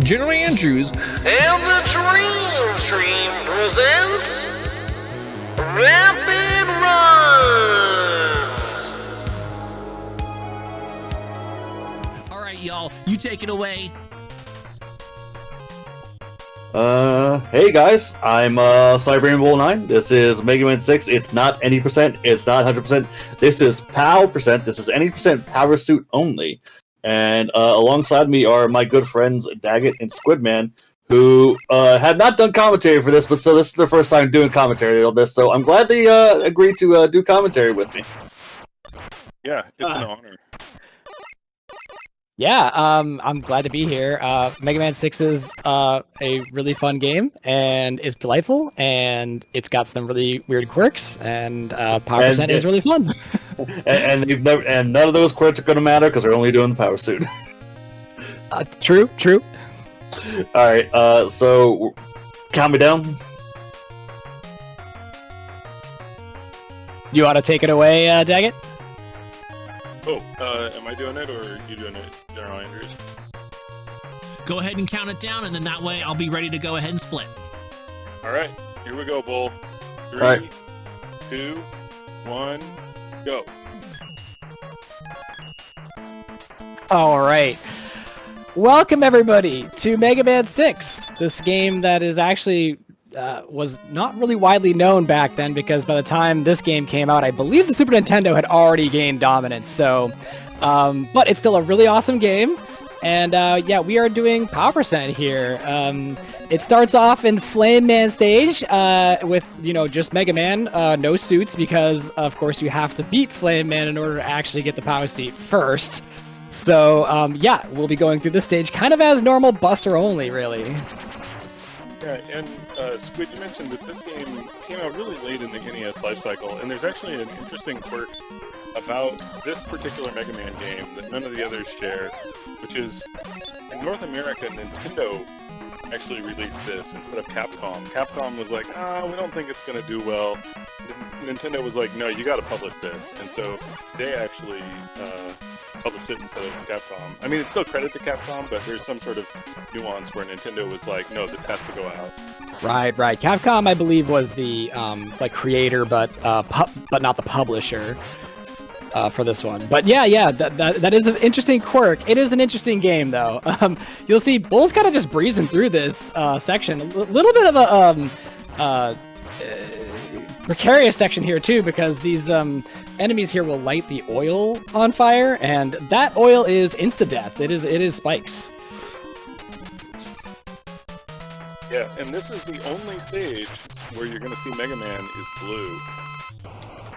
General Andrews, And the Dream Stream presents Rapid Runs! Alright, y'all, you take it away. Hey guys, I'm Cyber9. This is Mega Man 6. It's not any percent, it's not 100%. This is POW percent. This is any percent power suit only. And alongside me are my good friends Dagit and Squidman, who have not done commentary for this, but so this is their first time doing commentary on this. So I'm glad they agreed to do commentary with me. Yeah, it's an honor. Yeah, I'm glad to be here. Mega Man 6 is a really fun game, and it's delightful, and it's got some really weird quirks, and power percent is really fun. and none of those quirks are going to matter because they're only doing the power suit. True. All right, so count me down. You want to take it away, Daggett? Oh, am I doing it, or are you doing it, General Andrews? Go ahead and count it down, and then that way I'll be ready to go ahead and split. Alright, here we go, Bull. 3, Alright. 2, 1, go. All right. Welcome, everybody, to Mega Man 6. This game that is actually was not really widely known back then, because by the time this game came out, I believe the Super Nintendo had already gained dominance. So, but it's still a really awesome game. And yeah, we are doing power percent here. It starts off in Flame Man stage with, just Mega Man, no suits, because of course you have to beat Flame Man in order to actually get the power suit first. So yeah, we'll be going through this stage kind of as normal Buster only, really. Yeah, and Squid, you mentioned that this game came out really late in the NES lifecycle, and there's actually an interesting quirk about this particular Mega Man game that none of the others share, which is, in North America, Nintendo actually released this instead of Capcom. Capcom was like, we don't think it's going to do well. Nintendo was like, no, you got to publish this, and so they actually published it instead of Capcom. I mean, it's still credit to Capcom, but there's some sort of nuance where Nintendo was like, no, this has to go out. Right. Capcom, I believe, was the creator, but not the publisher for this one. But yeah, that is an interesting quirk. It is an interesting game, though. You'll see Bull's kind of just breezing through this section. A little bit of a precarious section here too, because these enemies here will light the oil on fire, and that oil is insta-death. It is spikes. Yeah, and this is the only stage where you're going to see Mega Man is blue.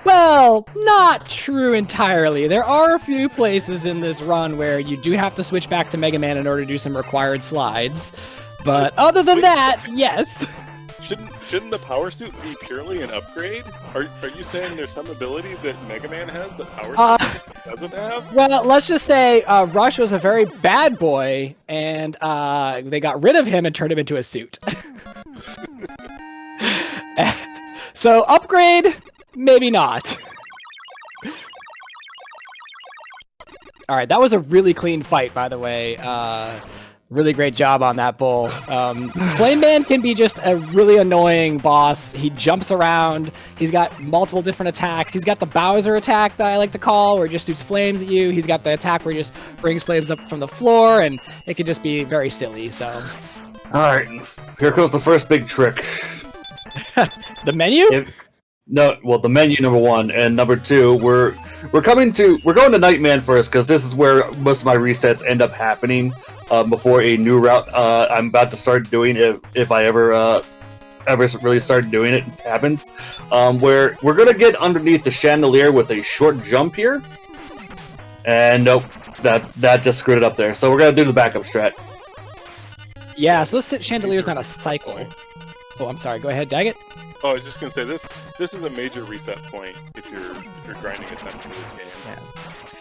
Well, not true entirely. There are a few places in this run where you do have to switch back to Mega Man in order to do some required slides. But other than that, yes. Shouldn't the power suit be purely an upgrade? Are you saying there's some ability that Mega Man has that power suit doesn't have? Well, let's just say Rush was a very bad boy, and they got rid of him and turned him into a suit. So upgrade, maybe not. All right, that was a really clean fight, by the way. Really great job on that, Bull. Flame Man can be just a really annoying boss. He jumps around. He's got multiple different attacks. He's got the Bowser attack that I like to call, where he just shoots flames at you. He's got the attack where he just brings flames up from the floor, and it can just be very silly, so. All right, here comes the first big trick. The menu? The menu, number one, and number two, we're going to Nightman first, because this is where most of my resets end up happening before a new route I'm about to start doing, if I ever really start doing it happens. Where we're gonna get underneath the chandelier with a short jump here, and nope, that just screwed it up there. So we're gonna do the backup strat. Yeah, so this chandelier's not a cycle. Oh, I'm sorry. Go ahead, Daggett. Oh, I was just gonna say this is a major reset point if you're grinding a ton through this game.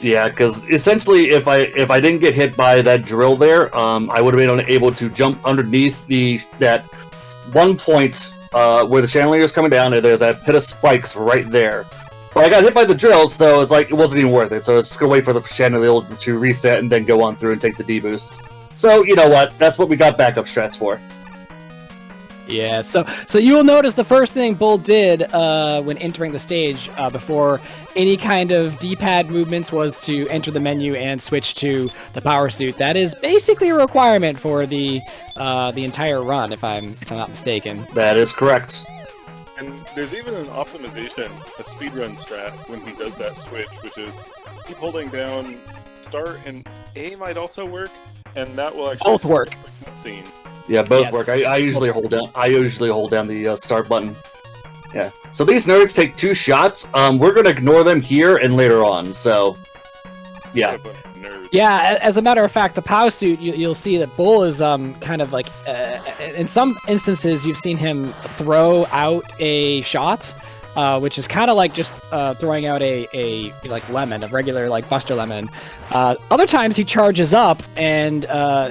Yeah, because essentially, if I didn't get hit by that drill there, I would have been able to jump underneath that one point where the chandelier is coming down, and there's that pit of spikes right there. But I got hit by the drill, so it's like it wasn't even worth it. So it's just gonna wait for the chandelier to reset and then go on through and take the D boost. So you know what? That's what we got backup strats for. Yeah, so you will notice the first thing Bull did when entering the stage before any kind of D-pad movements was to enter the menu and switch to the power suit. That is basically a requirement for the entire run, if I'm not mistaken. That is correct. And there's even an optimization, a speedrun strat, when he does that switch, which is keep holding down start and A might also work, and that will actually both work. The cutscene. Yeah, both Yes. work. I usually hold down. I usually hold down the start button. Yeah. So these nerds take 2 shots. We're gonna ignore them here and later on. So, yeah. But nerds. Yeah, as a matter of fact, the POW suit, you'll see that Bull is kind of like, in some instances, you've seen him throw out a shot, which is kind of like just throwing out a like lemon, a regular like Buster Lemon. Other times he charges up and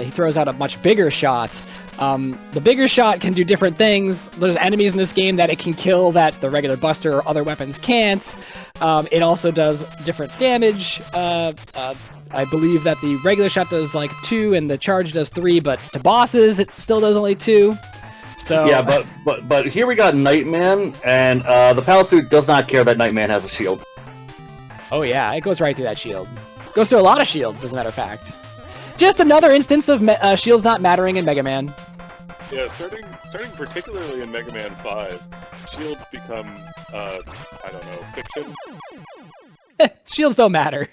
he throws out a much bigger shot. The bigger shot can do different things. There's enemies in this game that it can kill that the regular Buster or other weapons can't. It also does different damage. I believe that the regular shot does like 2 and the charge does 3, but to bosses it still does only 2. So Yeah, but here we got Nightman, and the PAL suit does not care that Nightman has a shield. oh yeah, it goes right through that shield. Goes through a lot of shields, as a matter of fact. Just another instance of shields not mattering in Mega Man. Yeah, starting particularly in Mega Man 5, shields become, I don't know, fiction. Shields don't matter.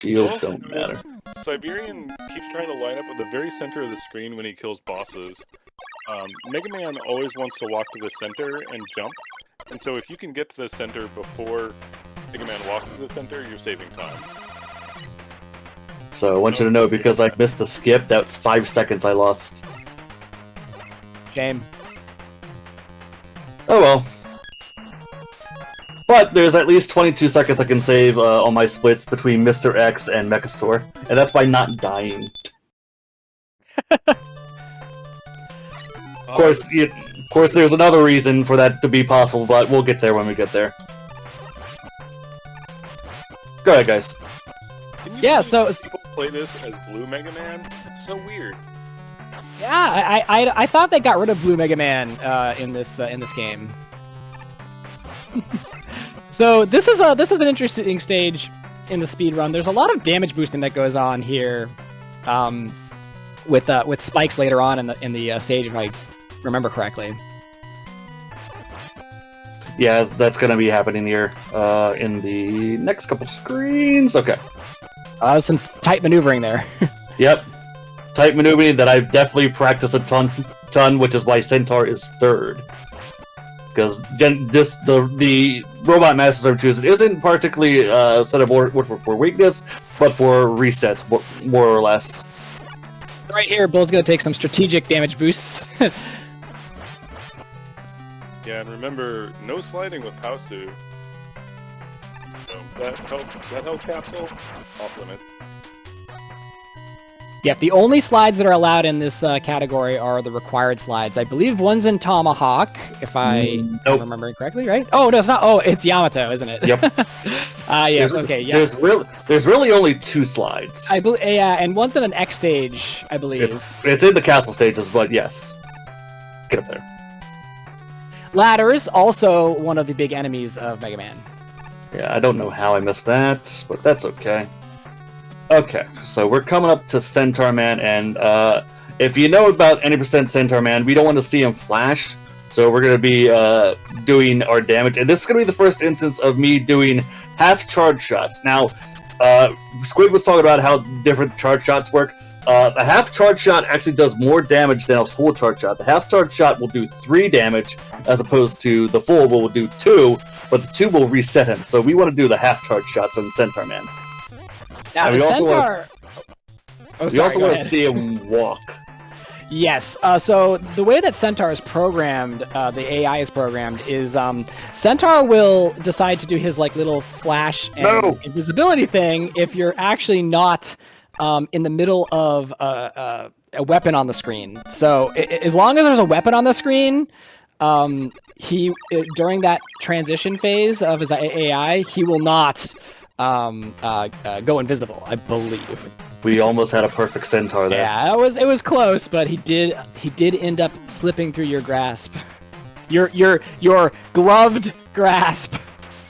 Shields Well, don't matter. Siberian keeps trying to line up at the very center of the screen when he kills bosses. Mega Man always wants to walk to the center and jump, and so if you can get to the center before Mega Man walks to the center, you're saving time. So I want you to know, because I missed the skip, that's 5 seconds I lost. Shame. Oh well. But there's at least 22 seconds I can save on my splits between Mr. X and Mechasaur, and that's by not dying. Of course, there's another reason for that to be possible, but we'll get there when we get there. Go ahead, guys. Can you Yeah, believe so- that people play this as Blue Mega Man? It's so weird. Yeah, I thought they got rid of Blue Mega Man in this game. So this is an interesting stage in the speed run. There's a lot of damage boosting that goes on here, with spikes later on in the stage, if I remember correctly. Yeah, that's gonna be happening here in the next couple screens. Okay. Some tight maneuvering there. Yep. Type maneuvering that I've definitely practiced a ton, which is why Centaur is 3rd. Because the robot masters I'm choosing isn't particularly set up for weakness, but for resets, more or less. Right here, Bull's gonna take some strategic damage boosts. Yeah, and remember, no sliding with Pausu. So that health capsule, off limits. Yeah, the only slides that are allowed in this category are the required slides. I believe one's in Tomahawk, if I am Nope. remembering correctly, right? Oh, no, it's not. Oh, it's Yamato, isn't it? Yep. Yes, okay, yeah. There's really only 2 slides. Yeah, and one's in an X stage, I believe. It's in the castle stages, but yes. Get up there. Ladders, also one of the big enemies of Mega Man. Yeah, I don't know how I missed that, but that's okay. Okay, so we're coming up to Centaur Man, and if you know about any percent Centaur Man, we don't want to see him flash, so we're going to be doing our damage. And this is going to be the first instance of me doing half charge shots. Now, Squid was talking about how different the charge shots work. A half charge shot actually does more damage than a full charge shot. The half charge shot will do 3 damage, as opposed to the full will do 2, but the 2 will reset him. So we want to do the half charge shots on Centaur Man. Now, And the we also wanna Centaur... Oh, We sorry, also go want to ahead. see him walk. Yes. So the way that Centaur is programmed, the AI is programmed, is Centaur will decide to do his like little flash and invisibility thing if you're actually not in the middle of a weapon on the screen. So as long as there's a weapon on the screen, he during that transition phase of his AI, he will not go invisible, I believe. We almost had a perfect Centaur there. Yeah, it was close, but he did end up slipping through your grasp. Your gloved grasp.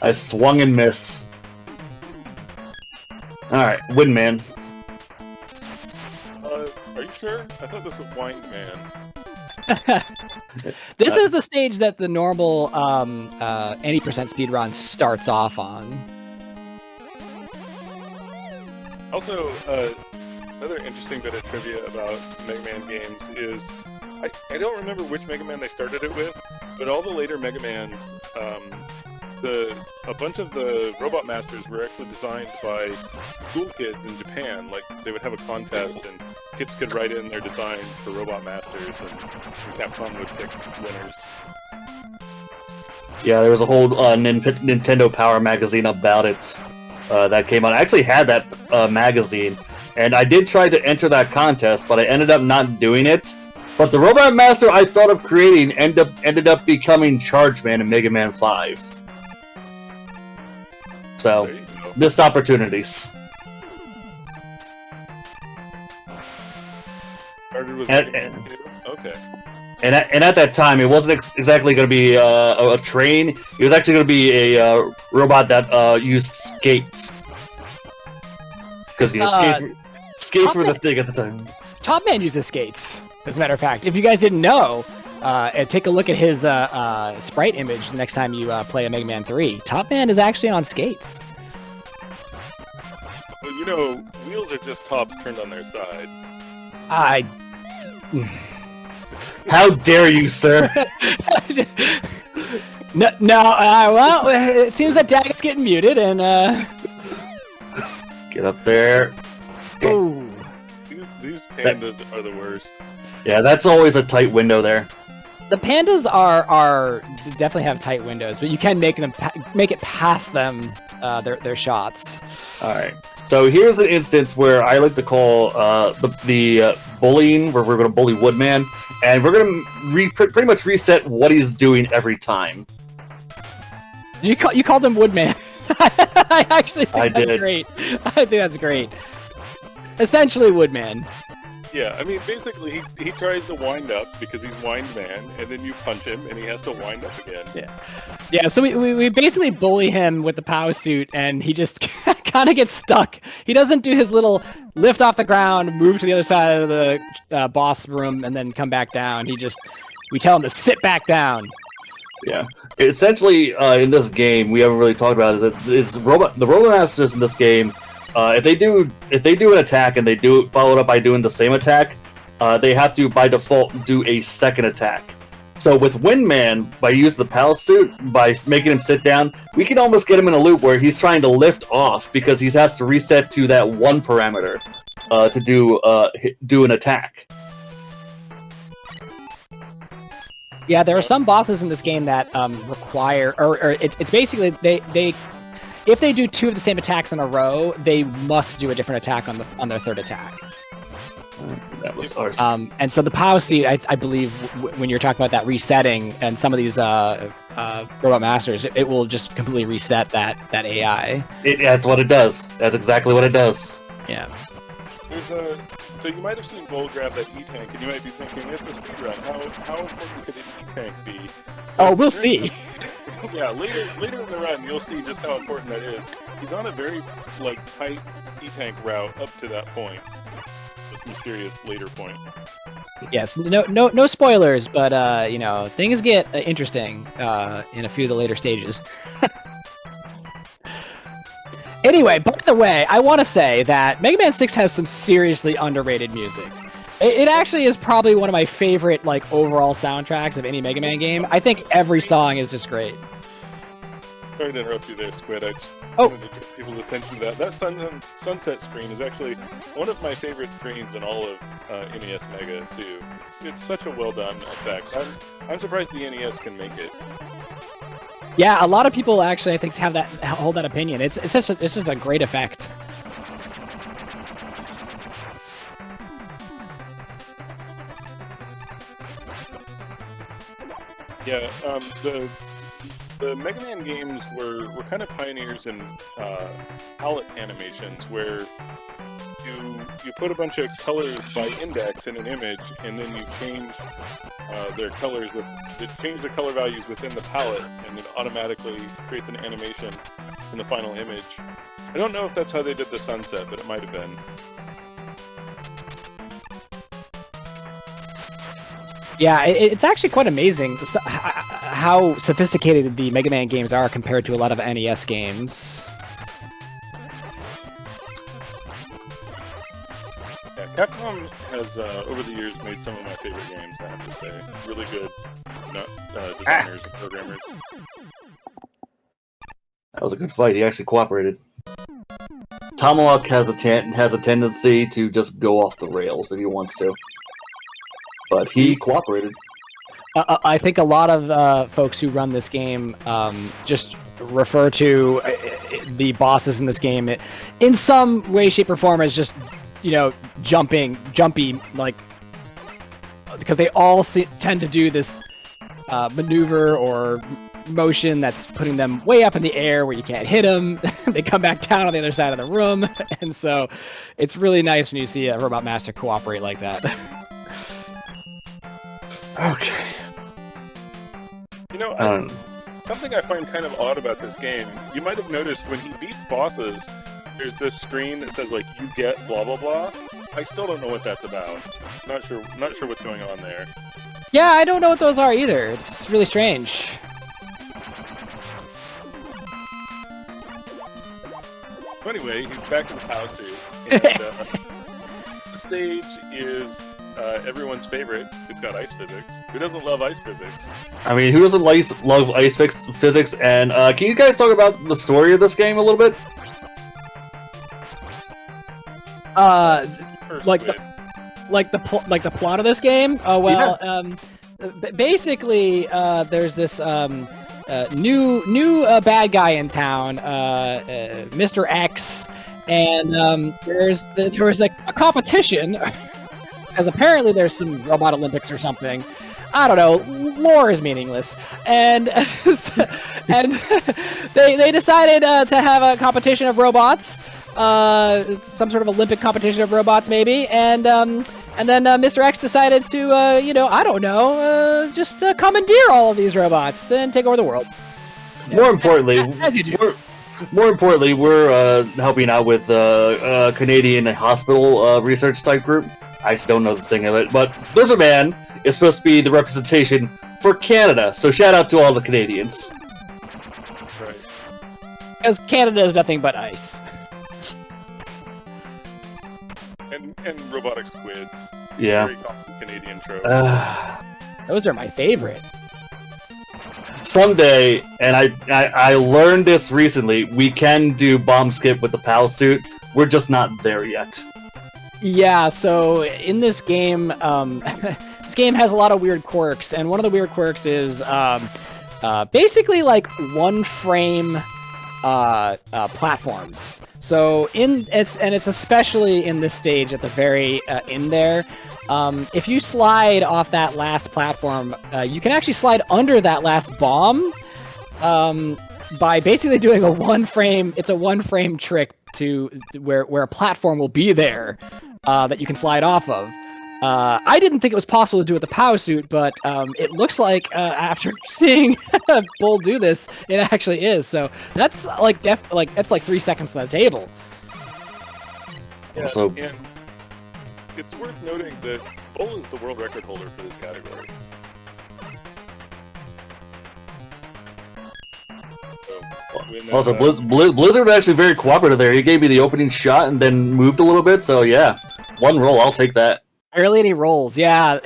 I swung and missed. Alright, Windman. Are you sure? I thought this was Wind Man. This is the stage that the normal any percent speedrun starts off on. Also, another interesting bit of trivia about Mega Man games is I don't remember which Mega Man they started it with, but all the later Mega Mans, a bunch of the Robot Masters were actually designed by school kids in Japan. Like, they would have a contest and kids could write in their designs for Robot Masters, and Capcom would pick winners. Yeah, there was a whole Nintendo Power magazine about it that came out. I actually had that magazine, and I did try to enter that contest, but I ended up not doing it. But the Robot Master I thought of creating ended up becoming Charge Man in Mega Man 5. So, missed opportunities. Started with And- Mega Man 2? Okay. And at that time, it wasn't exactly going to be a train. It was actually going to be a robot that used skates. Because, skates were the thing at the time. Top Man uses skates, as a matter of fact. If you guys didn't know, take a look at his sprite image the next time you play a Mega Man 3. Top Man is actually on skates. Well, you know, wheels are just tops turned on their side. How dare you, sir? Well, it seems that Dagit's getting muted, and Get up there. ooh. These pandas are the worst. Yeah, that's always a tight window there. The pandas are definitely have tight windows, but you can make it past them their shots. All right. So here's an instance where I like to call the bullying, where we're going to bully Woodman, and we're going to pretty much reset what he's doing every time. You called him Woodman. I actually think that's did. great. I think that's great. Essentially, Woodman. Yeah, I mean, basically, he tries to wind up because he's Wind Man, and then you punch him, and he has to wind up again. Yeah. So we basically bully him with the power suit, and he just kind of gets stuck. He doesn't do his little lift off the ground, move to the other side of the boss room, and then come back down. We tell him to sit back down. Yeah. Essentially, in this game, we haven't really talked about is the Robot Masters in this game. If they do an attack and they do it followed up by doing the same attack, they have to by default do a second attack. So with Windman, by using the pal suit, by making him sit down, we can almost get him in a loop where he's trying to lift off because he has to reset to that one parameter to do an attack. Yeah, there are some bosses in this game that require, or it's basically they if they do two of the same attacks in a row, they must do a different attack on their third attack. That was ours. And so the power suit, I believe, when you're talking about that resetting and some of these Robot Masters, it will just completely reset that AI. That's what it does. That's exactly what it does. Yeah. So you might have seen Bull grab that E-Tank, and you might be thinking, it's a speedrun. How important could an E-Tank be? Oh, we'll see. Yeah, later in the run, you'll see just how important that is. He's on a very tight E-Tank route up to that point. This mysterious later point. Yes, no spoilers, but things get interesting in a few of the later stages. Anyway, by the way, I want to say that Mega Man 6 has some seriously underrated music. It actually is probably one of my favorite overall soundtracks of any Mega Man game. I think every song is just great. Sorry to interrupt you there, Squid. I just Oh. wanted to draw people's attention to that. That sunset screen is actually one of my favorite screens in all of NES Mega, too. It's such a well-done effect. I'm surprised the NES can make it. Yeah, a lot of people actually, I think, hold that opinion. It's just a great effect. Yeah, the Mega Man games were kind of pioneers in palette animations, where you put a bunch of colors by index in an image, and then you change their colors change the color values within the palette, and it automatically creates an animation in the final image. I don't know if that's how they did the sunset, but it might have been. Yeah, it's actually quite amazing how sophisticated the Mega Man games are compared to a lot of NES games. Yeah, Capcom has, over the years, made some of my favorite games, I have to say. Really good designers and programmers. That was a good fight. He actually cooperated. Tomahawk has a tendency to just go off the rails if he wants to. But he cooperated. I think a lot of folks who run this game just refer to the bosses in this game in some way, shape, or form as just, jumpy, like, because they all tend to do this maneuver or motion that's putting them way up in the air where you can't hit them. They come back down on the other side of the room, and so it's really nice when you see a Robot Master cooperate like that. Okay. Something I find kind of odd about this game, you might have noticed when he beats bosses, there's this screen that says, like, you get blah blah blah. I still don't know what that's about. Not sure what's going on there. Yeah, I don't know what those are either. It's really strange. So anyway, he's back in the power suit, and the stage is everyone's favorite. It's got ice physics. Who doesn't love ice physics? I mean, who doesn't love ice physics? And can you guys talk about the story of this game a little bit? Like the plot of this game. Oh well, basically, there's this new bad guy in town, Mr. X, and there was like a competition. Because apparently there's some robot Olympics or something. I don't know. Lore is meaningless, and and they decided to have a competition of robots, some sort of Olympic competition of robots maybe, and then Mr. X decided to I don't know, just commandeer all of these robots and take over the world. More importantly, as you do. we're helping out with a Canadian hospital research type group. I just don't know the thing of it, but Blizzard Man is supposed to be the representation for Canada, so shout out to all the Canadians. Right. Because Canada is nothing but ice. And robotic squids. Yeah. Very common Canadian trope. Those are my favorite. Someday, and I learned this recently, we can do bomb skip with the PAL suit. We're just not there yet. Yeah, so in this game, this game has a lot of weird quirks, and one of the weird quirks is basically like one frame platforms. So it's especially in this stage at the very end there. If you slide off that last platform, you can actually slide under that last bomb by basically doing a one frame trick to where a platform will be there that you can slide off of. I didn't think it was possible to do with the POW suit, but it looks like after seeing Bull do this, it actually is. So that's that's like 3 seconds on the table. Yeah, Also, and it's worth noting that Bull is the world record holder for this category. Also, Blizzard was actually very cooperative there. He gave me the opening shot and then moved a little bit, so yeah. One roll, I'll take that. Barely any rolls, yeah.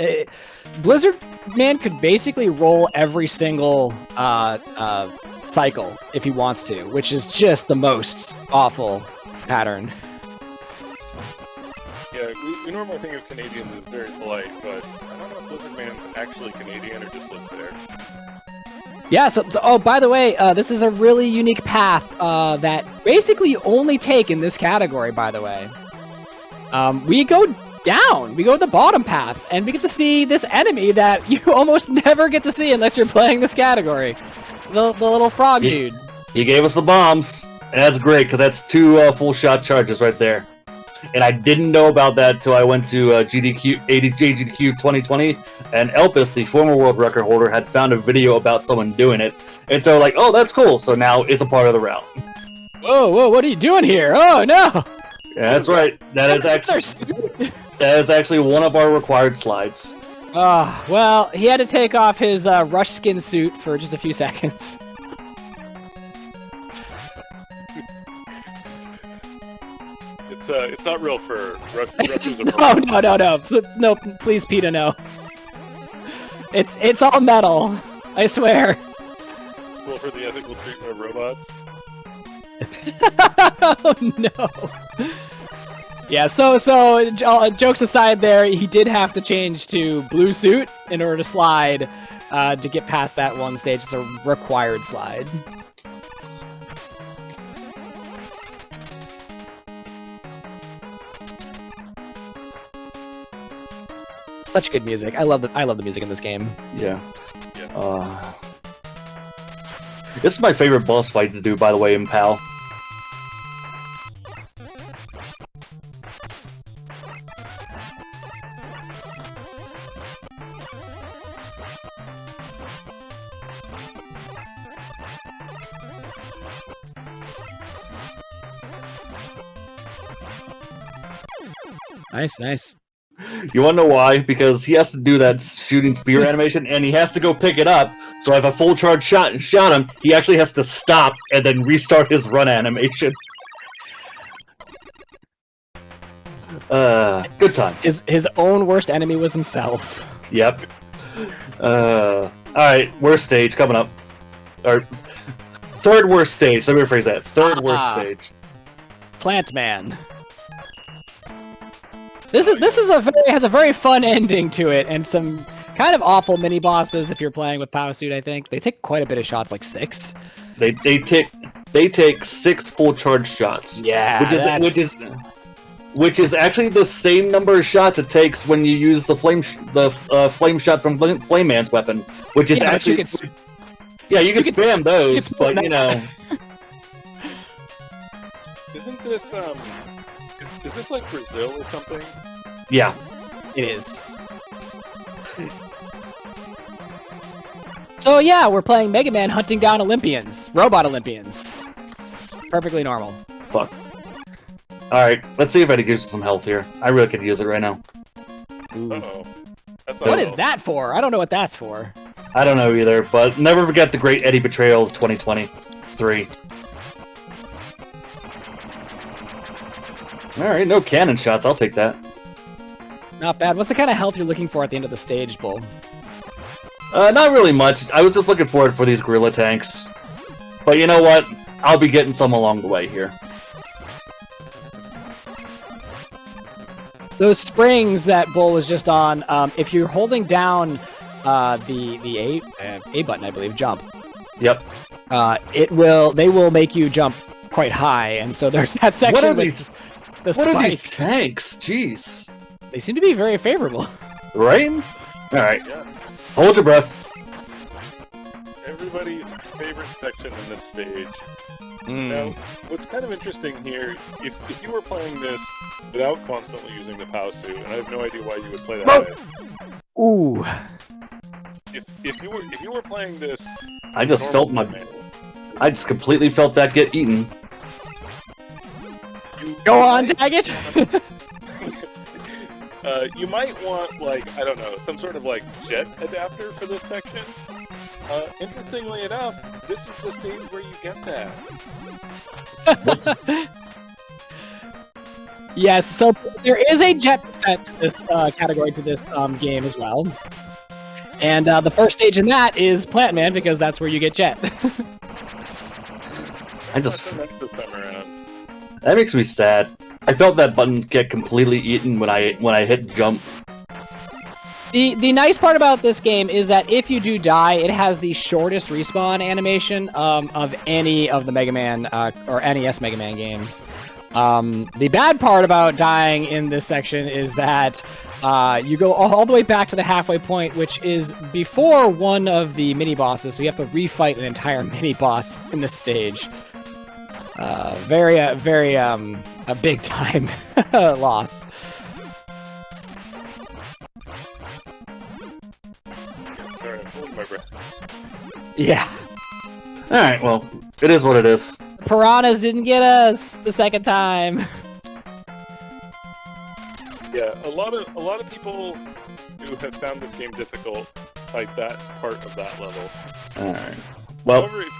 Blizzard Man could basically roll every single cycle if he wants to, which is just the most awful pattern. Yeah, we normally think of Canadians as very polite, but I don't know if Blizzard Man's actually Canadian or just lives there. Yeah, so oh, by the way, this is a really unique path that basically you only take in this category, by the way. We go down, we go to the bottom path, and we get to see this enemy that you almost never get to see unless you're playing this category. the little frog dude. He gave us the bombs, and that's great because that's 2 full shot charges right there. And I didn't know about that until I went to JGDQ 2020, and Elpis, the former world record holder, had found a video about someone doing it, and so like, oh, that's cool. So now it's a part of the route. Whoa, what are you doing here? Oh no! Yeah, that's right. That is actually one of our required slides. Well, he had to take off his rush skin suit for just a few seconds. It's not real fur. Russians are No, please, PETA, no. It's all metal. I swear. Cool for the ethical treatment of robots. Oh no. Yeah, so jokes aside there, he did have to change to blue suit in order to slide to get past that one stage. It's a required slide. Such good music. I love the music in this game. Yeah. This is my favorite boss fight to do, by the way, in PAL. Nice. You want to know why? Because he has to do that shooting spear animation, and he has to go pick it up. So if a full charge shot him, he actually has to stop and then restart his run animation. Good times. His own worst enemy was himself. Yep. Alright, worst stage coming up. Or third worst stage. Let me rephrase that. Third worst stage. Plant Man. This has a very fun ending to it, and some kind of awful mini bosses if you're playing with Power Suit. I think they take quite a bit of shots, like 6. They take 6 full charge shots. Yeah, which is actually the same number of shots it takes when you use the flame shot from Flame Man's weapon, which is actually you can spam those, but you know. Isn't this is this like Brazil or something? Yeah, it is. So yeah, we're playing Mega Man hunting down Olympians, robot Olympians. It's perfectly normal. Fuck. Alright, let's see if I can use some health here. I really could use it right now. Uh-oh. What is that for? I don't know what that's for. I don't know either, but never forget the great Eddie betrayal of 2023. Alright, no cannon shots, I'll take that. Not bad. What's the kind of health you're looking for at the end of the stage, Bull? Not really much. I was just looking forward for these gorilla tanks. But you know what? I'll be getting some along the way here. Those springs that Bull was just on, if you're holding down the A button, I believe, jump. Yep. They will make you jump quite high, and so there's that section. What are with these? The what spikes. are these tanks? Jeez. They seem to be very favorable. Right? All right. Yeah. Hold your breath. Everybody's favorite section in this stage. Now, what's kind of interesting here, if you were playing this without constantly using the POW suit, and I have no idea why you would play that way. Ooh. If you were playing this, I just felt I just completely felt that get eaten. Go on, dagit. You might want, like, I don't know, some sort of, like, jet adapter for this section. Interestingly enough, this is the stage where you get that. Yes, so there is a jet set to this category to this game as well. And the first stage in that is Plant Man, because that's where you get jet. That makes me sad. I felt that button get completely eaten when I hit jump. The nice part about this game is that if you do die, it has the shortest respawn animation of any of the Mega Man or NES Mega Man games. The bad part about dying in this section is that you go all the way back to the halfway point, which is before one of the mini-bosses, so you have to refight an entire mini-boss in this stage. Very a big time loss. Sorry, I'm holding my breath. Yeah. Alright, well, it is what it is. Piranhas didn't get us the second time. Yeah, a lot of people who have found this game difficult fight that part of that level. Alright. Well, However, if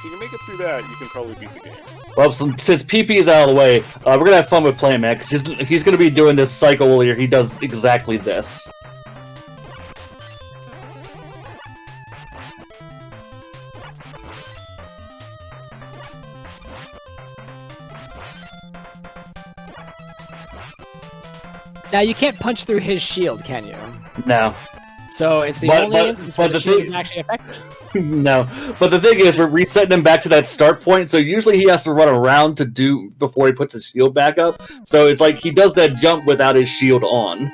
you can make it through that, you can probably beat the game. well, since PP is out of the way, we're gonna have fun with playing, man, because he's gonna be doing this cycle where he does exactly this. Now you can't punch through his shield, can you? No. So it's the But- only but- instance but where the the shield thing- is actually effective. No. But the thing is, we're resetting him back to that start point, so usually he has to run around to do before he puts his shield back up. So it's like he does that jump without his shield on.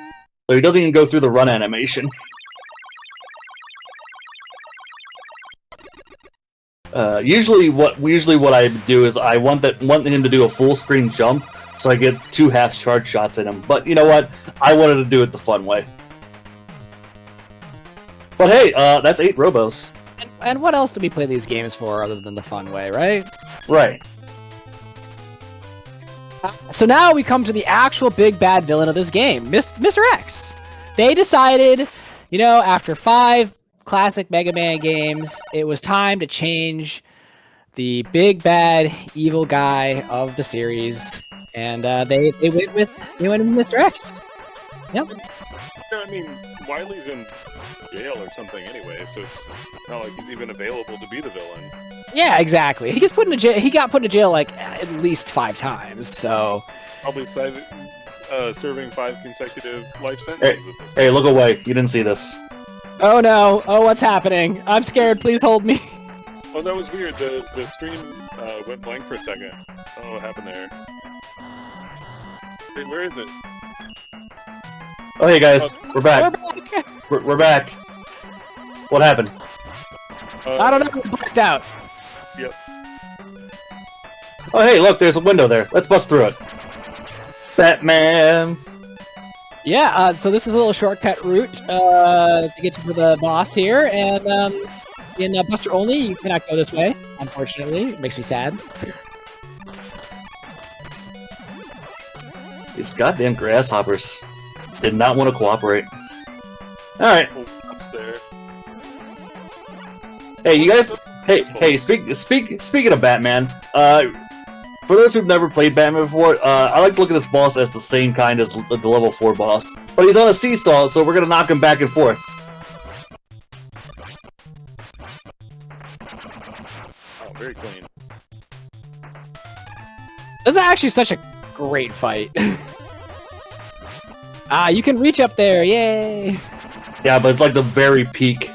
So he doesn't even go through the run animation. Usually what I do is I want him to do a full screen jump, so I get 2 half charge shots in him. But you know what? I wanted to do it the fun way. But hey, that's 8 robos. And what else do we play these games for other than the fun way, right? Right. So now we come to the actual big bad villain of this game, Mr. X. They decided, you know, after 5 classic Mega Man games, it was time to change the big bad evil guy of the series, and they went with Mr. X. Yep. I mean, Wily's in jail or something anyway, so it's not like he's even available to be the villain. Yeah, exactly. He gets put in jail. He got put in jail like at least 5 times. So Probably serving 5 consecutive life sentences. Hey, look away. You didn't see this. oh no, oh what's happening? I'm scared. Please hold me. Oh, that was weird. The stream went blank for a second. I don't know what happened there. Wait, where is it? Oh, hey guys, we're back. We're back. We're back. What happened? I don't know. We blacked out. Yep. Oh, hey, look, there's a window there. Let's bust through it. Batman. Yeah. So this is a little shortcut route to get to the boss here, and in Buster Only, you cannot go this way. Unfortunately, it makes me sad. These goddamn grasshoppers did not want to cooperate. Alright. Ups there. Hey, you guys. Hey, speaking of Batman, for those who've never played Batman before, I like to look at this boss as the same kind as the level 4 boss. But he's on a seesaw, so we're gonna knock him back and forth. Oh, very clean. This is actually such a great fight. You can reach up there. Yay! Yeah, but it's like the very peak.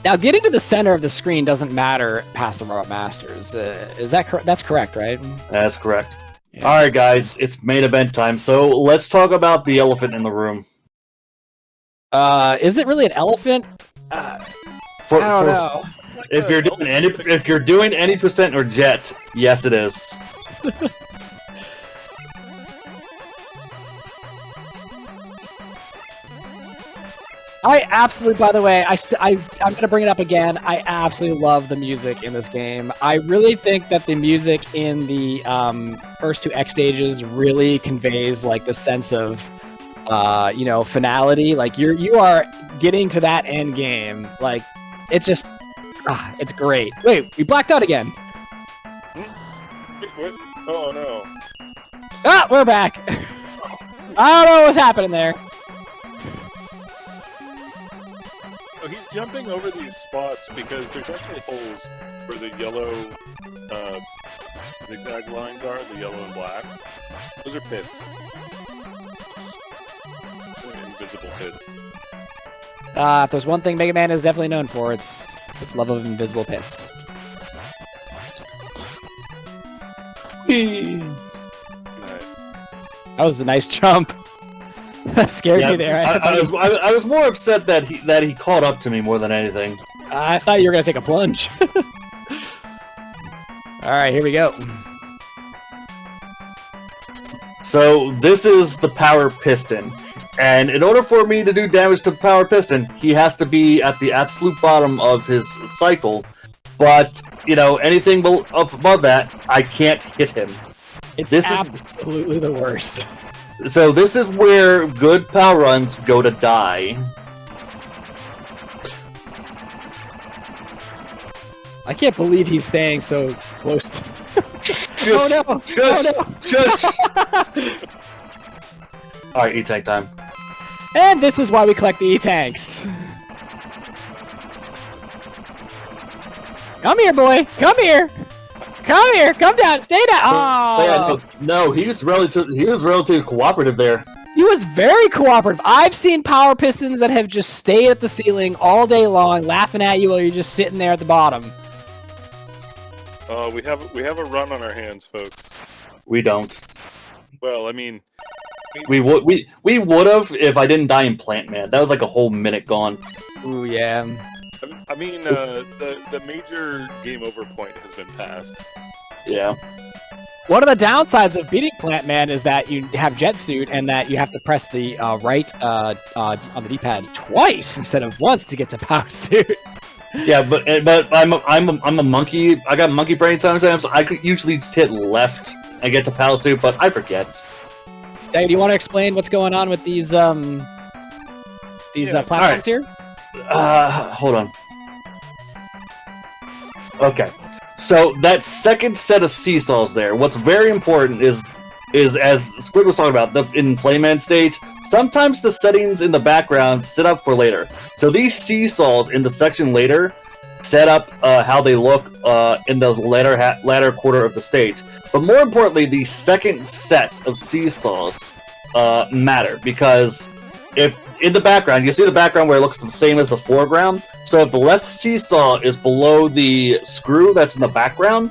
Now, getting to the center of the screen doesn't matter past the Robot Masters. Is that correct? That's correct, right? That's correct. Yeah. Alright, guys, it's main event time, so let's talk about the elephant in the room. Is it really an elephant? I don't know. If you're doing any percent or jet, yes, it is. I absolutely, by the way, I'm gonna bring it up again. I absolutely love the music in this game. I really think that the music in the first 2 X stages really conveys like the sense of, you know, finality. Like you are getting to that end game. Like it's just, it's great. Wait, we blacked out again. Wait, what? Oh no. We're back. I don't know what's happening there. Oh, he's jumping over these spots because there's actually holes where the yellow zigzag lines are, the yellow and black. Those are pits. Invisible pits. If there's one thing Mega Man is definitely known for, it's love of invisible pits. Whee! Nice. That was a nice jump. That scared me there. I was more upset that he caught up to me more than anything. I thought you were gonna take a plunge. All right, here we go. So this is the power piston, and in order for me to do damage to the power piston, he has to be at the absolute bottom of his cycle. But you know, anything up above that, I can't hit him. It's This is- absolutely the worst. So this is where good power runs go to die. I can't believe he's staying so close. Shush, Oh no! Shush! Oh no! Shush! Alright, E-Tank time. And this is why we collect the E-Tanks. Come here, boy! Come here! Come here! Come down! Stay down! Oh! Yeah, no, he was relatively cooperative there. He was very cooperative. I've seen power pistons that have just stayed at the ceiling all day long, laughing at you while you're just sitting there at the bottom. We have a run on our hands, folks. We don't. Well, I mean, We would have if I didn't die in Plant Man. That was like a whole minute gone. Ooh, yeah. I mean, the major game over point has been passed. Yeah. One of the downsides of beating Plant Man is that you have Jet Suit and that you have to press the right on the D-pad twice instead of once to get to Power Suit. Yeah, but I'm a monkey. I got monkey brain sometimes. So I could usually just hit left and get to Pal Suit, but I forget. Hey, do you want to explain what's going on with these platforms alright. here? Hold on. Okay, so that second set of seesaws there. What's very important is as Squid was talking about in Flameman stage. Sometimes the settings in the background set up for later. So these seesaws in the section later set up how they look in the latter quarter of the stage. But more importantly, the second set of seesaws matter because if in the background, you see the background where it looks the same as the foreground. So if the left seesaw is below the screw that's in the background,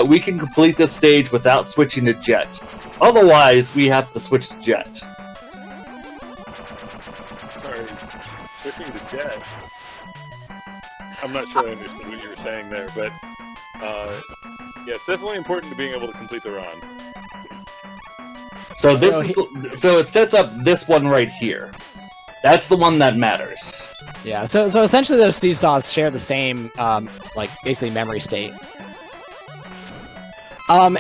we can complete this stage without switching to Jet. Otherwise, we have to switch to Jet. Sorry, switching to Jet. I'm not sure I understood what you were saying there, but yeah, it's definitely important to being able to complete the run. So so it sets up this one right here. That's the one that matters. Yeah, so essentially those seesaws share the same, like, basically memory state.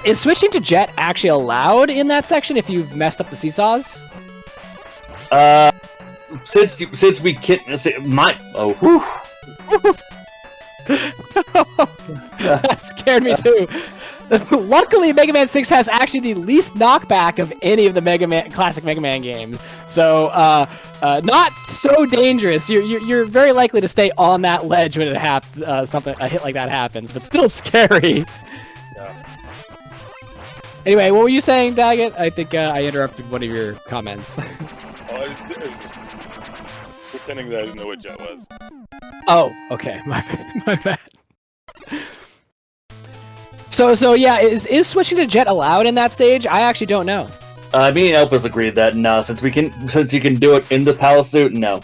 Is switching to Jet actually allowed in that section if you've messed up the seesaws? Since we can't, whew. That scared me too. Luckily, Mega Man 6 has actually the least knockback of any of the classic Mega Man games. So, not so dangerous. You're very likely to stay on that ledge when a hit like that happens, but still scary. Yeah. Anyway, what were you saying, Daggett? I think I interrupted one of your comments. I was just pretending that I didn't know what Jet was. Oh, okay. My bad. So yeah, is switching to Jet allowed in that stage? I actually don't know. Me and Elpis agreed that no, since you can do it in the Palace Suit, no.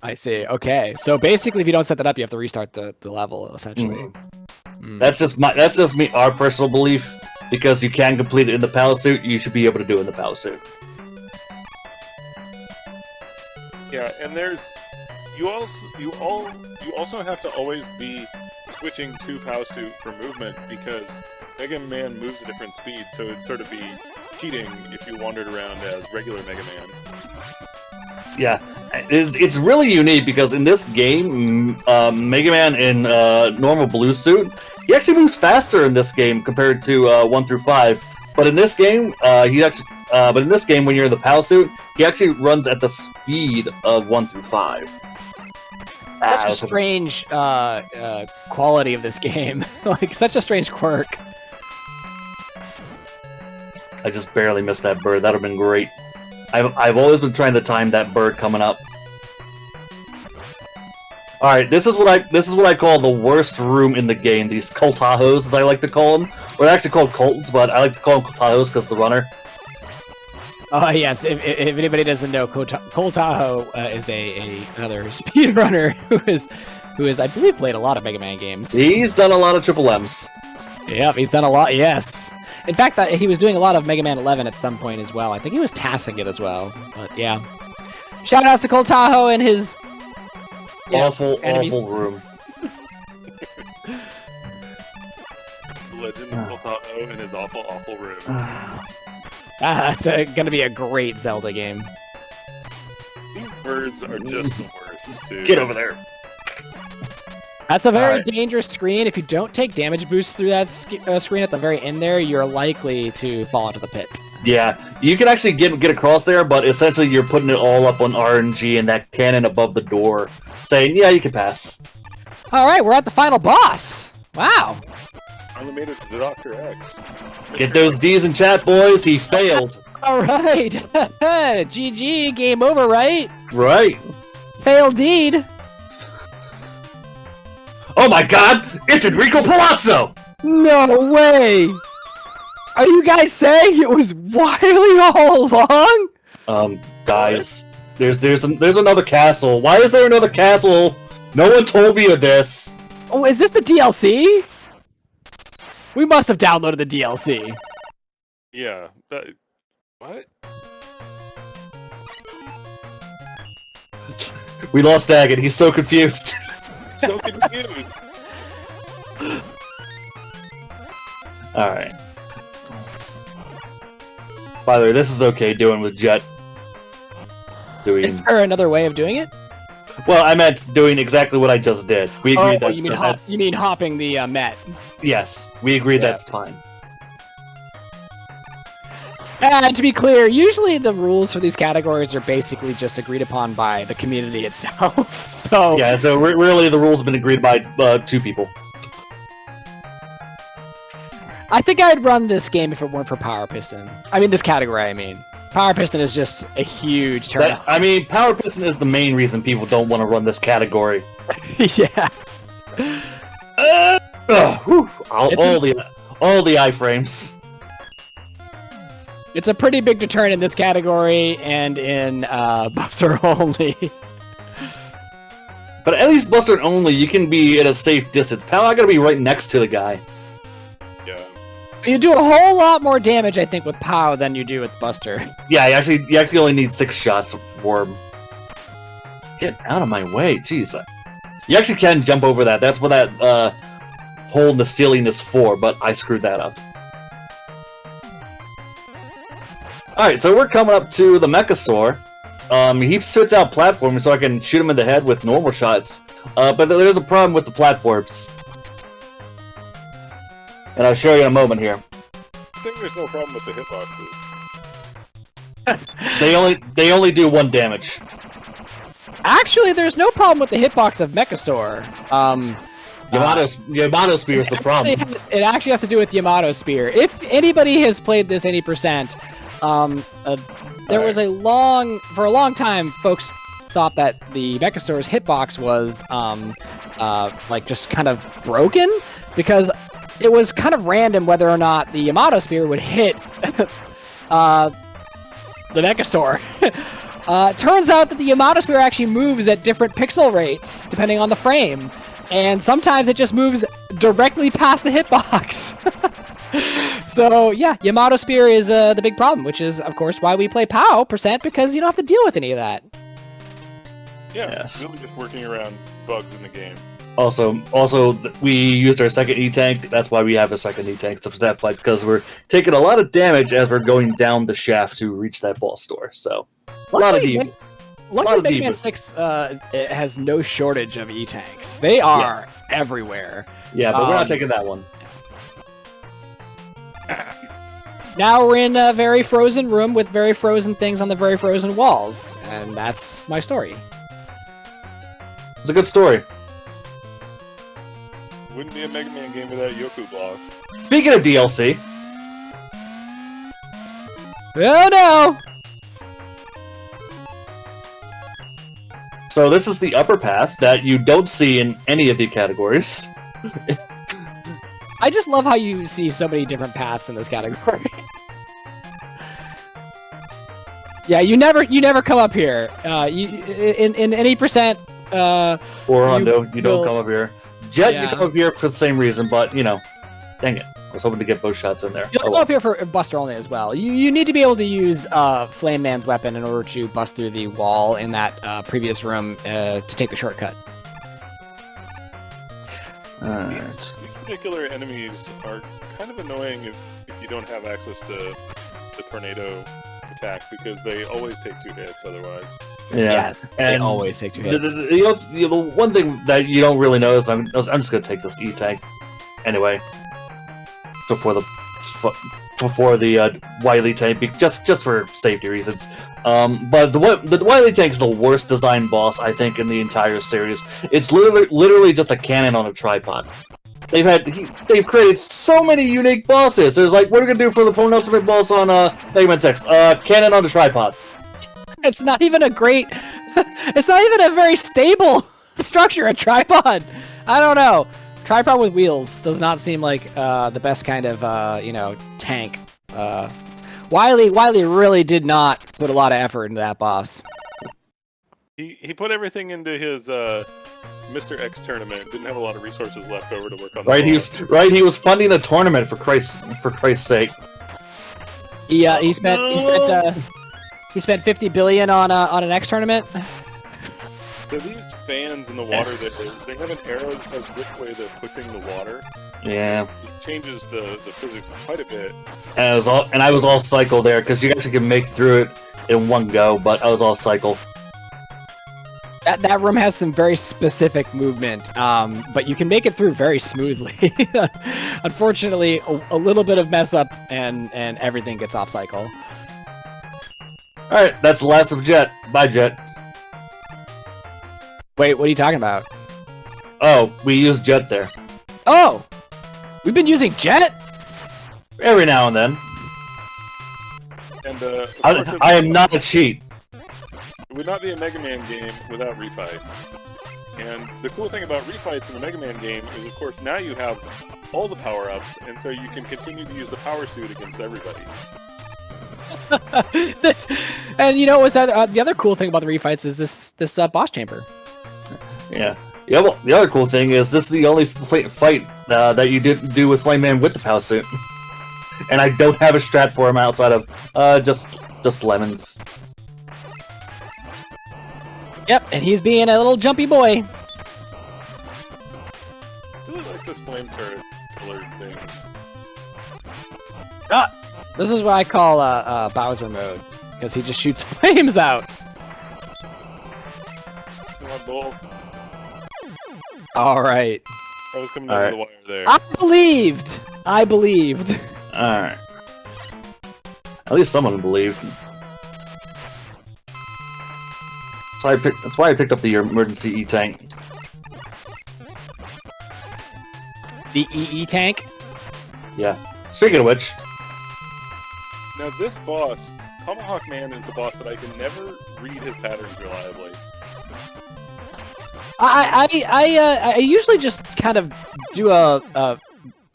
I see. Okay, so basically, if you don't set that up, you have to restart the level essentially. That's just me, our personal belief. Because you can complete it in the Palace Suit, you should be able to do it in the Palace Suit. Yeah, and you also have to always be switching to Power Suit for movement because Mega Man moves at different speeds, so it'd sort of be cheating if you wandered around as regular Mega Man. Yeah, it's really unique because in this game, Mega Man in normal blue suit, he actually moves faster in this game compared to 1 through 5. But in this game, when you're in the PAL suit, he actually runs at the speed of 1 through 5. Such a strange quality of this game. Like, such a strange quirk. I just barely missed that bird. That would have been great. I've always been trying to time that bird coming up. All right, this is what I call the worst room in the game. These Coltajos, as I like to call them. Or they're actually called Coltons, but I like to call them Coltajos because the runner. Oh yes, if anybody doesn't know, Cole Tahoe is another speedrunner who is I believe played a lot of Mega Man games. He's done a lot of Triple M's. Yep, he's done a lot. Yes, in fact, he was doing a lot of Mega Man 11 at some point as well. I think he was tassing it as well. But yeah, shout outs to Cole Tahoe and his awful room. Legend of Centaur Man in his awful room. That's gonna be a great Zelda game. These birds are just the worst, too. Get over there. That's a very dangerous screen. If you don't take damage boosts through that screen at the very end there, you're likely to fall into the pit. Yeah, you can actually get across there, but essentially you're putting it all up on RNG and that cannon above the door, saying, yeah, you can pass. All right, we're at the final boss. Wow. Finally made it to Dr. X. Get those D's in chat, boys. He failed. All right. GG, game over, right? Right. Failed deed. Oh my god! It's Enrico Palazzo! No way! Are you guys saying it was Wily all along? Guys, there's another castle. Why is there another castle? No one told me of this. Oh, is this the DLC? We must have downloaded the DLC. Yeah. What? We lost Daggett. He's so confused. So confused. Alright. By the way, this is okay doing with Jet. Is there another way of doing it? Well, I meant doing exactly what I just did. We agreed that's you mean hopping the Met. Yes, we agreed that's fine. And to be clear, usually the rules for these categories are basically just agreed upon by the community itself. So yeah, so really the rules have been agreed by 2 people. I think I'd run this game if it weren't for Power Piston. I mean, this category, I mean. Power Piston is just a huge turn. I mean, Power Piston is the main reason people don't want to run this category. Yeah. All the iframes. It's a pretty big deterrent in this category and in Buster Only. But at least Buster Only, you can be at a safe distance. Pal, I gotta be right next to the guy. Yeah. You do a whole lot more damage, I think, with POW than you do with Buster. Yeah, you actually only need 6 shots for him. Get out of my way, jeez. You actually can jump over that. That's what that hole in the ceiling is for, but I screwed that up. Alright, so we're coming up to the Mechasaur. He spits out platforms so I can shoot him in the head with normal shots. But there's a problem with the platforms. And I'll show you in a moment here. I think there's no problem with the hitboxes. They only do 1 damage. Actually, there's no problem with the hitbox of Mechasaur. Yamato Spear is the problem. It actually has to do with Yamato Spear. If anybody has played this any percent, there was for a long time, folks thought that the Mechasaur's hitbox was like just kind of broken because it was kind of random whether or not the Yamato Spear would hit the Mechasaur. Turns out that the Yamato Spear actually moves at different pixel rates depending on the frame, and sometimes it just moves directly past the hitbox. So yeah, Yamato Spear is the big problem, which is of course why we play POW %, because you don't have to deal with any of that. Yeah, yes. Really just working around bugs in the game. Also, we used our second E-Tank. That's why we have a second E-Tank for that fight, because we're taking a lot of damage as we're going down the shaft to reach that boss door. So, a lot of damage. Luckily, Mega Man 6 it has no shortage of E-Tanks. They are everywhere. Yeah, but we're not taking that one. Now we're in a very frozen room with very frozen things on the very frozen walls, and that's my story. It's a good story. Wouldn't be a Mega Man game without Yoku blocks. Speaking of DLC... Oh no! So this is the upper path that you don't see in any of the categories. I just love how you see so many different paths in this category. Yeah, you never come up here. In any percent. Or Hondo, you don't will- come up here. Jet, you Yeah. come up here for the same reason, but you know, dang it. I was hoping to get both shots in there. You'll Oh, go up here for Buster only as well. You need to be able to use Flame Man's weapon in order to bust through the wall in that previous room to take the shortcut. These particular enemies are kind of annoying if you don't have access to the tornado attack, because they always take 2 hits otherwise. yeah. They And always take 2 the, hits. the one thing that you don't really notice, I'm just gonna take this E-tank anyway before the Wily tank, just for safety reasons. But the Wily tank is the worst designed boss I think in the entire series. It's literally just a cannon on a tripod. They've created so many unique bosses. There's like, what are we gonna do for the penultimate boss on Mega Man 6? Cannon on a tripod. It's not even a great. It's not even a very stable structure. A tripod. I don't know. Tripod with wheels does not seem like the best kind of tank. Wily really did not put a lot of effort into that boss. He put everything into his Mr. X tournament. Didn't have a lot of resources left over to work on. Right, he was funding a tournament for Christ's sake. He spent 50 billion on an X tournament. So these fans in the water, they have an arrow that says which way they're pushing the water. Yeah. It changes the physics quite a bit. And I was all cycle there, because you actually can make through it in one go, but I was all cycle. That room has some very specific movement, but you can make it through very smoothly. Unfortunately, a little bit of mess up and everything gets off cycle. Alright, that's the last of Jet. Bye, Jet. Wait, what are you talking about? Oh, we use Jet there. Oh! We've been using Jet? Every now and then. And I am not a cheat. It would not be a Mega Man game without refights. And the cool thing about refights in the Mega Man game is, of course, now you have all the power-ups, and so you can continue to use the power suit against everybody. And you know what's that? The other cool thing about the refights is this boss chamber. Yeah. Yeah, well, the other cool thing is this is the only fight that you didn't do with Flame Man with the power suit. And I don't have a strat for him outside of just lemons. Yep, and he's being a little jumpy boy. Who likes this flame turret killer thing? This is what I call Bowser mode, because he just shoots flames out. Come on, Bull. All right. I was coming down to the wire there. I believed. Alright. At least someone believed. That's why I picked up the emergency E-tank. The EE tank? Yeah. Speaking of which, Now this boss, Tomahawk Man, is the boss that I can never read his patterns reliably. I usually just kind of do a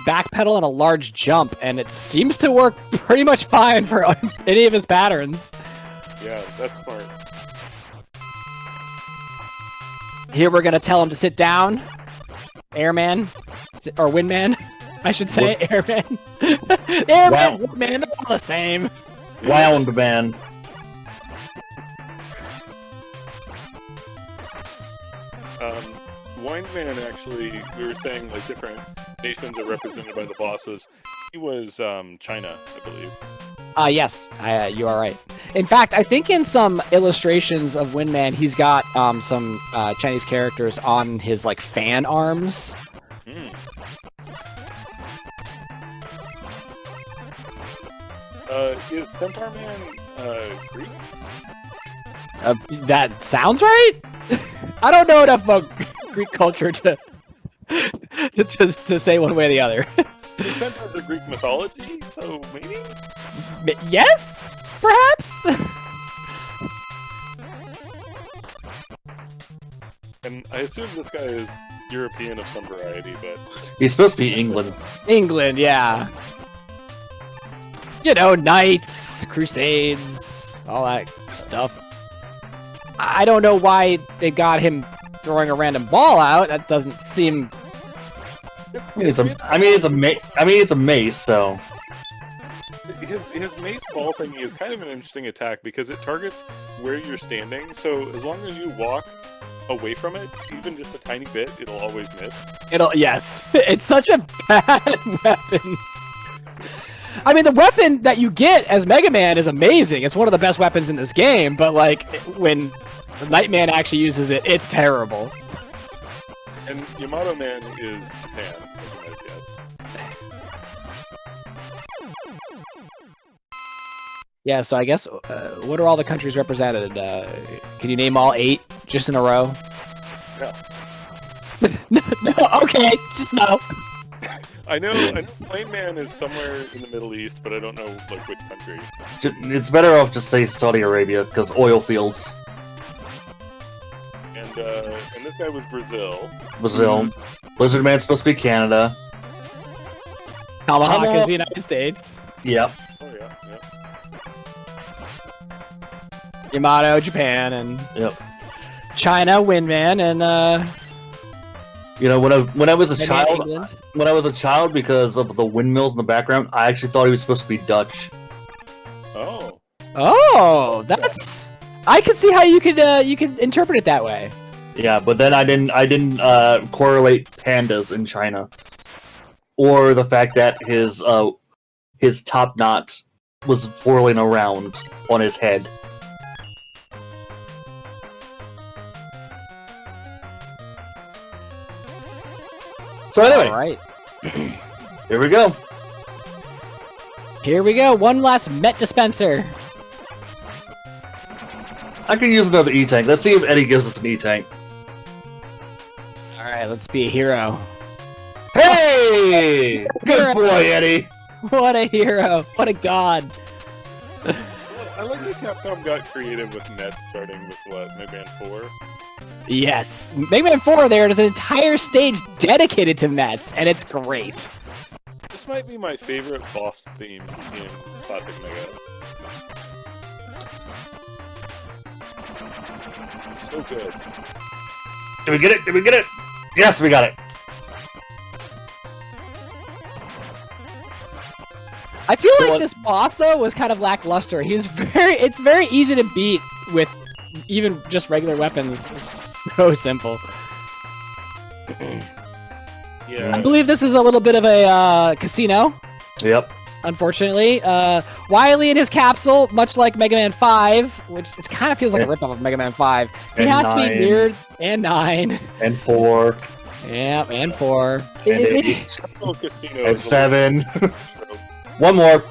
backpedal and a large jump, and it seems to work pretty much fine for any of his patterns. Yeah, that's smart. Here we're gonna tell him to sit down. Airman. Or Windman, I should say. Airman. Airman, Wow. Windman, they're all the same. Wound Man. Windman, actually, we were saying like different nations are represented by the bosses. He was China, I believe. Yes, you are right. In fact, I think in some illustrations of Windman, he's got some Chinese characters on his like fan arms. Hmm. Is Centaur Man Greek? That sounds right. I don't know enough about Greek culture to say one way or the other. The Centaurs are Greek mythology, so maybe? Yes, perhaps. And I assume this guy is European of some variety, but He's supposed to be England. England, yeah. You know, knights, crusades, all that stuff. I don't know why they got him throwing a random ball out. That doesn't seem. It's a mace, so. His mace ball thingy is kind of an interesting attack because it targets where you're standing. So as long as you walk away from it, even just a tiny bit, it'll always miss. Yes. It's such a bad weapon. I mean, the weapon that you get as Mega Man is amazing. It's one of the best weapons in this game, but like when the Nightman actually uses it, it's terrible. And Yamato Man is Japan, as you might have guessed. Yeah, so I guess, what are all the countries represented? Can you name all 8 just in a row? No. No, okay, just no. I know Plain Man is somewhere in the Middle East, but I don't know like which country. It's better off just say Saudi Arabia, because oil fields. And this guy was Brazil. Brazil. Lizard Man's supposed to be Canada. Tomahawk is the United States. Yep. Oh yeah, yeah. Yamato, Japan, and Yep. China, Windman, and You know, when I was a maybe child, England. because of the windmills in the background, I actually thought he was supposed to be Dutch. Oh. Oh, that's. I can see how you could interpret it that way. Yeah, but then I didn't correlate pandas in China, or the fact that his top knot was whirling around on his head. So anyway, All right, here we go. here we go. One last Met dispenser. I can use another E-Tank. Let's see if Eddie gives us an E-Tank. All right, let's be a hero. Hey! Good boy, Eddie! What a hero! What a god! I like that Capcom got creative with Nets, starting with what, Mega Man 4? Yes, Mega Man 4. There's an entire stage dedicated to Mets, and it's great. This might be my favorite boss theme in Classic Mega. It's so good. Did we get it? Did we get it? Yes, we got it. I feel So like what- this boss though was kind of lackluster. It's very easy to beat with even just regular weapons. It's so simple. Yeah. I believe this is a little bit of a casino. Yep. Unfortunately, Wily in his capsule, much like Mega Man 5, which it kind of feels like a ripoff of Mega Man 5. He And has to be 9. weird, and 9. And 4. Yeah, and 4. And 8. Little casino And is a 7. little trope. One more.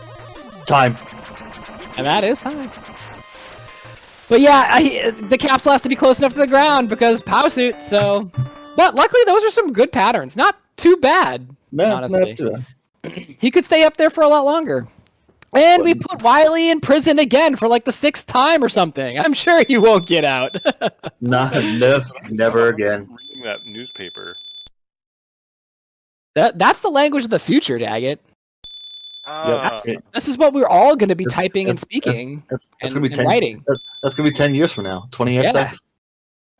Time. And that is time. But yeah, the capsule has to be close enough to the ground because power suit, so... But luckily, those are some good patterns. Not too bad, honestly. Not too bad. He could stay up there for a lot longer. And we put Wily in prison again for like the 6th time or something. I'm sure he won't get out. Never again. Reading that newspaper. That's the language of the future, Daggett. That's it. This is what we're all going to be That's- typing and that's- speaking That's and, gonna be and 10. writing. That's gonna be 10 years from now. 20XX.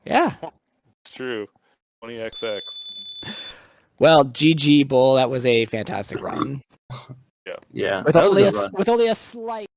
Yeah. It's true. 20XX. Well, GG Bull, that was a fantastic run. Yeah. With that was a only good run. with only a slight